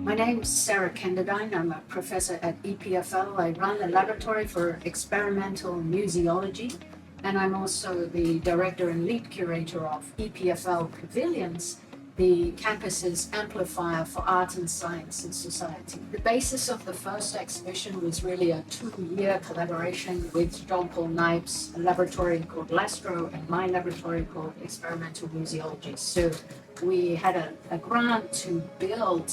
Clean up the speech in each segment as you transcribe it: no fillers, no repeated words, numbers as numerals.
My name is Sarah Kenderdine. I'm a professor at EPFL. I run the Laboratory for Experimental Museology, and I'm also the director and lead curator of EPFL Pavilions, the campus's amplifier for art and science and society. The basis of the first exhibition was really a 2-year collaboration with Jean-Paul Kneib's laboratory called Lastro and my laboratory called Experimental Museology. So we had a grant to build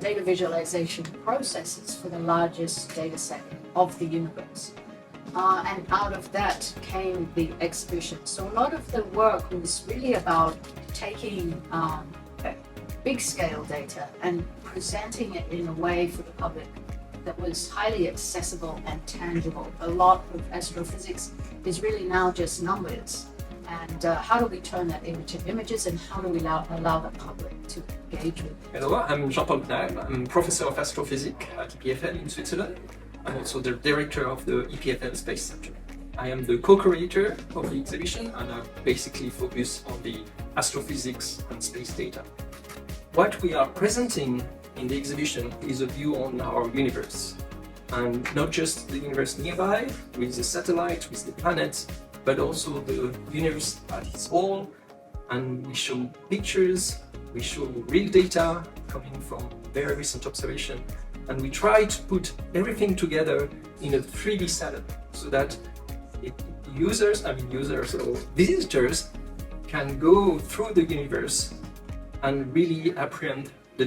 data visualization processes for the largest data set of the universe. And out of that came the exhibition. So a lot of the work was really about taking big scale data and presenting it in a way for the public that was highly accessible and tangible. A lot of astrophysics is really now just numbers. And how do we turn that into images, and how do we allow the public to engage with it? Hello, I'm Jean-Paul Kneib. I'm professor of astrophysics at EPFL in Switzerland. I'm also the director of the EPFL Space Center. I am the co-curator of the exhibition, and I basically focus on the astrophysics and space data. What we are presenting in the exhibition is a view on our universe, and not just the universe nearby with the satellites, with the planets, but also the universe at its whole. And we show pictures, we show real data coming from very recent observation, and we try to put everything together in a 3D setup so that users or visitors can go through the universe and really apprehend the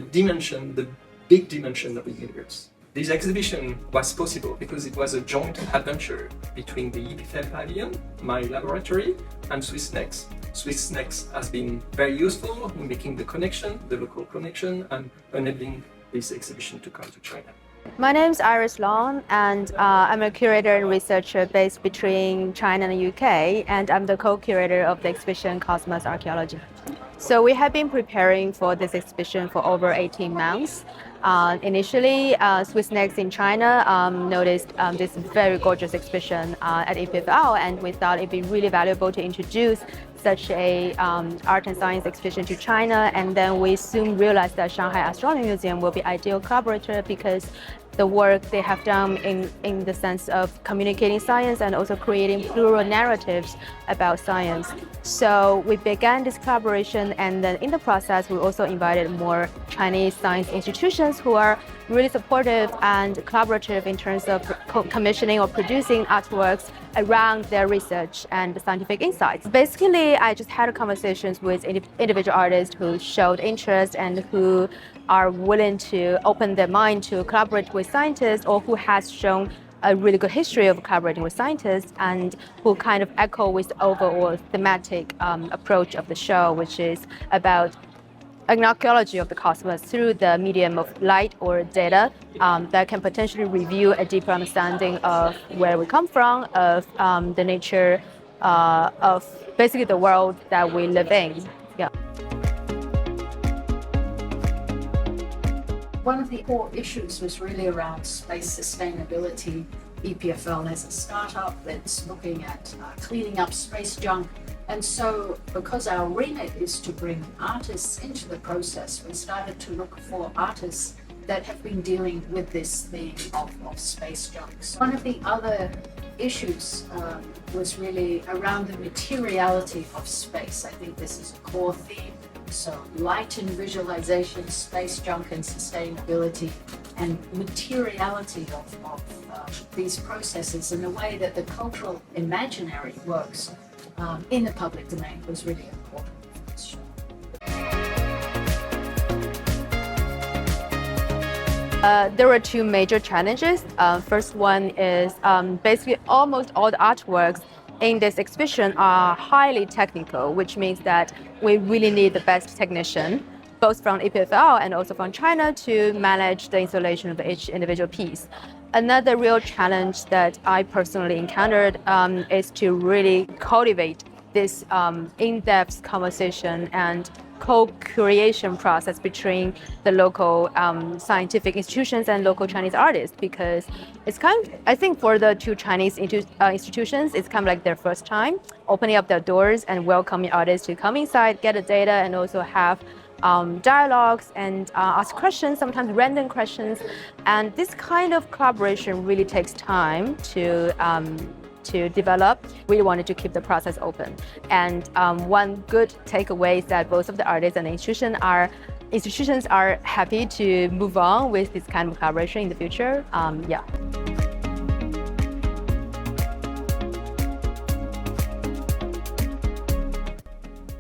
big dimension of the universe. This exhibition was possible because it was a joint adventure between the EPFL Pavilion, my laboratory, and Swissnex. Swissnex has been very useful in making the local connection, and enabling this exhibition to come to China. My name is Iris Long, and I'm a curator and researcher based between China and the UK, and I'm the co-curator of the exhibition Cosmos Archaeology. So we have been preparing for this exhibition for over 18 months. Initially, Swissnex in China noticed this very gorgeous exhibition at EPFL, and we thought it'd be really valuable to introduce such a art and science exhibition to China. And then we soon realized that Shanghai Astronomy Museum will be ideal collaborator because the work they have done in the sense of communicating science and also creating plural narratives about science. So we began this collaboration, and then in the process, we also invited more Chinese science institutions who are really supportive and collaborative in terms of commissioning or producing artworks around their research and scientific insights. Basically, I just had conversations with individual artists who showed interest and who are willing to open their mind to collaborate with scientists, or who has shown a really good history of collaborating with scientists, and who kind of echo with the overall thematic approach of the show, which is about an archaeology of the cosmos through the medium of light or data that can potentially reveal a deeper understanding of where we come from, of the nature of basically the world that we live in. Yeah. One of the core issues was really around space sustainability. EPFL as a startup that's looking at cleaning up space junk. And so, because our remit is to bring artists into the process, we started to look for artists that have been dealing with this theme of space junk. So one of the other issues was really around the materiality of space. I think this is a core theme. So light and visualization, space junk and sustainability, and materiality of these processes in the way that the cultural imaginary works in the public domain was really important for this show. There were two major challenges. First one is basically almost all the artworks in this exhibition are highly technical, which means that we really need the best technician, both from EPFL and also from China, to manage the installation of each individual piece. Another real challenge that I personally encountered is to really cultivate this in-depth conversation and co-creation process between the local scientific institutions and local Chinese artists, because it's kind of, I think for the two Chinese institutions, it's kind of like their first time opening up their doors and welcoming artists to come inside, get the data, and also have dialogues and ask questions, sometimes random questions. And this kind of collaboration really takes time to develop. We wanted to keep the process open. And one good takeaway is that both of the artists and institutions are happy to move on with this kind of collaboration in the future. Yeah.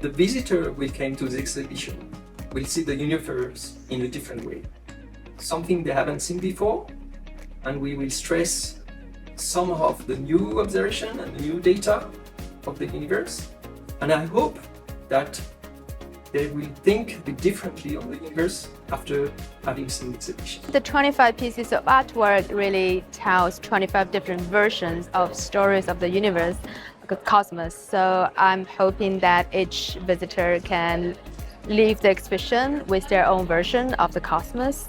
The visitor will come to the exhibition will see the universe in a different way, something they haven't seen before, and we will stress some of the new observation and the new data of the universe. And I hope that they will think a bit differently on the universe after having seen the exhibition. The 25 pieces of artwork really tells 25 different versions of stories of the universe, the cosmos. So I'm hoping that each visitor can leave the exhibition with their own version of the cosmos.